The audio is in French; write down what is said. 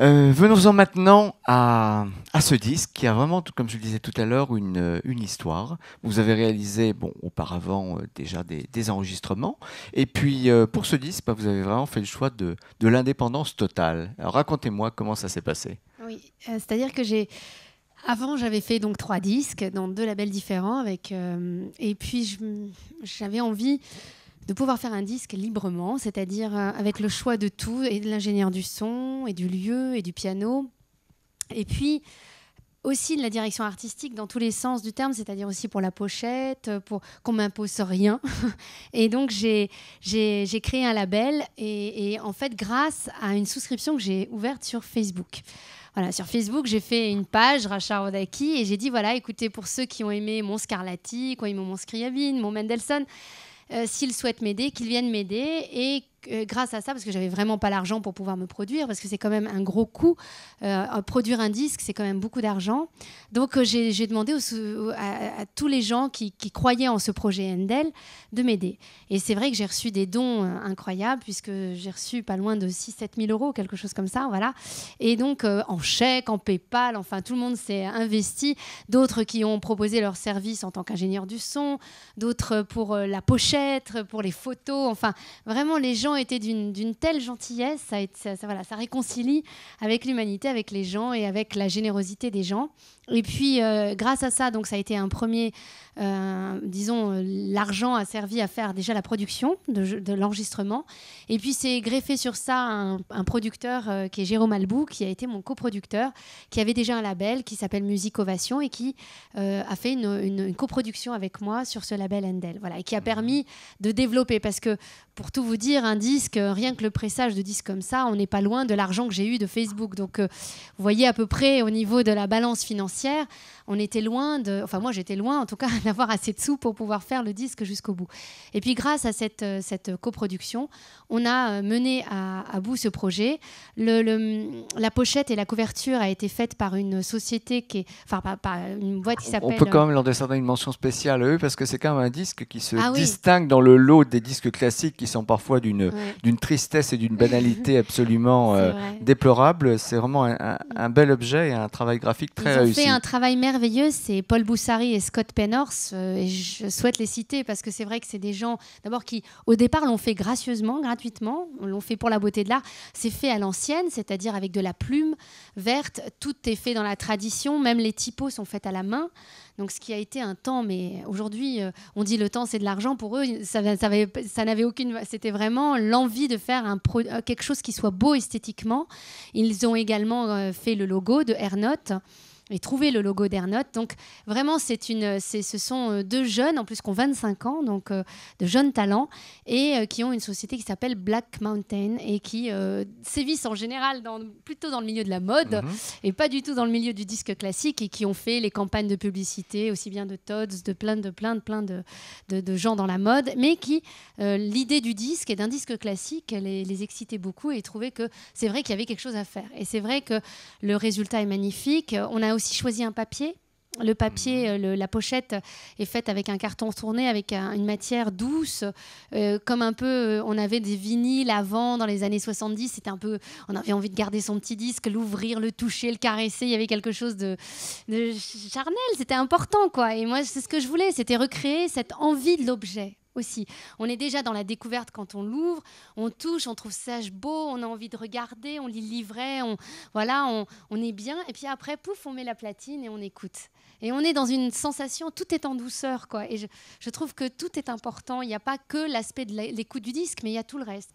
Venons-en maintenant à ce disque qui a vraiment, comme je le disais tout à l'heure, une histoire. Vous avez réalisé, bon, auparavant déjà des enregistrements. Et puis pour ce disque, vous avez vraiment fait le choix de l'indépendance totale. Alors racontez-moi comment ça s'est passé. Oui, c'est-à-dire que avant, j'avais fait donc 3 disques dans 2 labels différents et puis j'avais envie de pouvoir faire un disque librement, c'est-à-dire avec le choix de tout, et de l'ingénieur du son, et du lieu, et du piano. Et puis aussi de la direction artistique dans tous les sens du terme, c'est-à-dire aussi pour la pochette, pour qu'on m'impose rien. Et donc j'ai créé un label et en fait grâce à une souscription que j'ai ouverte sur Facebook. Voilà, sur Facebook, j'ai fait une page, Racha Rodaki, et j'ai dit, voilà, écoutez, pour ceux qui ont aimé mon Scarlatti, qui ont aimé mon Scriabine, mon Mendelssohn, s'ils souhaitent m'aider, qu'ils viennent m'aider. Et grâce à ça, parce que j'avais vraiment pas l'argent pour pouvoir me produire, parce que c'est quand même un gros coût, produire un disque, c'est quand même beaucoup d'argent. Donc j'ai demandé à tous les gens qui croyaient en ce projet Handel de m'aider. Et c'est vrai que j'ai reçu des dons incroyables, puisque j'ai reçu pas loin de 6-7 000 euros, quelque chose comme ça, voilà. Et donc en chèque, en PayPal, enfin tout le monde s'est investi. D'autres qui ont proposé leurs services en tant qu'ingénieur du son, d'autres pour la pochette, pour les photos, enfin vraiment les gens étaient d'une telle gentillesse, ça réconcilie avec l'humanité, avec les gens et avec la générosité des gens. Et puis, grâce à ça, donc ça a été un premier, l'argent a servi à faire déjà la production de l'enregistrement. Et puis, c'est greffé sur ça un producteur qui est Jérôme Albou, qui a été mon coproducteur, qui avait déjà un label qui s'appelle Musique Ovation et qui a fait une coproduction avec moi sur ce label Handel. Voilà, et qui a permis de développer, parce que pour tout vous dire, un disque, rien que le pressage de disques comme ça, on n'est pas loin de l'argent que j'ai eu de Facebook. Donc, vous voyez à peu près au niveau de la balance financière, on était loin enfin moi j'étais loin en tout cas d'avoir assez de sous pour pouvoir faire le disque jusqu'au bout. Et puis grâce à cette coproduction, on a mené à bout ce projet. La pochette et la couverture a été faite par une société par une boîte qui s'appelle... On peut quand même leur décerner une mention spéciale à eux parce que c'est quand même un disque qui se oui. distingue dans le lot des disques classiques qui sont parfois d'une tristesse et d'une banalité absolument déplorable. C'est vraiment un bel objet et un travail graphique très réussi. Ils ont fait un travail merveilleux, c'est Paul Boussary et Scott Penhorst, et je souhaite les citer parce que c'est vrai que c'est des gens d'abord qui au départ l'ont fait gracieusement, gratuitement, l'ont fait pour la beauté de l'art. C'est fait à l'ancienne, c'est-à-dire avec de la plume verte, tout est fait dans la tradition, même les typos sont faits à la main. Donc ce qui a été un temps, mais aujourd'hui on dit le temps c'est de l'argent, pour eux ça n'avait aucune, c'était vraiment l'envie de faire quelque chose qui soit beau esthétiquement. Ils ont également fait le logo de Airnote et trouvé le logo d'Airnote. Donc vraiment ce sont 2 jeunes en plus qui ont 25 ans, donc de jeunes talents, et qui ont une société qui s'appelle Black Mountain et qui sévissent en général plutôt dans le milieu de la mode et pas du tout dans le milieu du disque classique, et qui ont fait les campagnes de publicité aussi bien de Tod's, de plein de gens dans la mode, mais qui l'idée du disque et d'un disque classique les excitait beaucoup, et trouvaient que c'est vrai qu'il y avait quelque chose à faire. Et c'est vrai que le résultat est magnifique. On a aussi choisi un papier. Le papier, la pochette est faite avec un carton tourné, avec une matière douce, comme un peu, on avait des vinyles avant, dans les années 70, c'était un peu, on avait envie de garder son petit disque, l'ouvrir, le toucher, le caresser, il y avait quelque chose de charnel, c'était important, quoi. Et moi, c'est ce que je voulais, c'était recréer cette envie de l'objet aussi. On est déjà dans la découverte quand on l'ouvre, on touche, on trouve ça beau, on a envie de regarder, on lit le livret, on est bien, et puis après, pouf, on met la platine et on écoute. Et on est dans une sensation, tout est en douceur, quoi. Et je trouve que tout est important, il n'y a pas que l'aspect de l'écoute du disque, mais il y a tout le reste.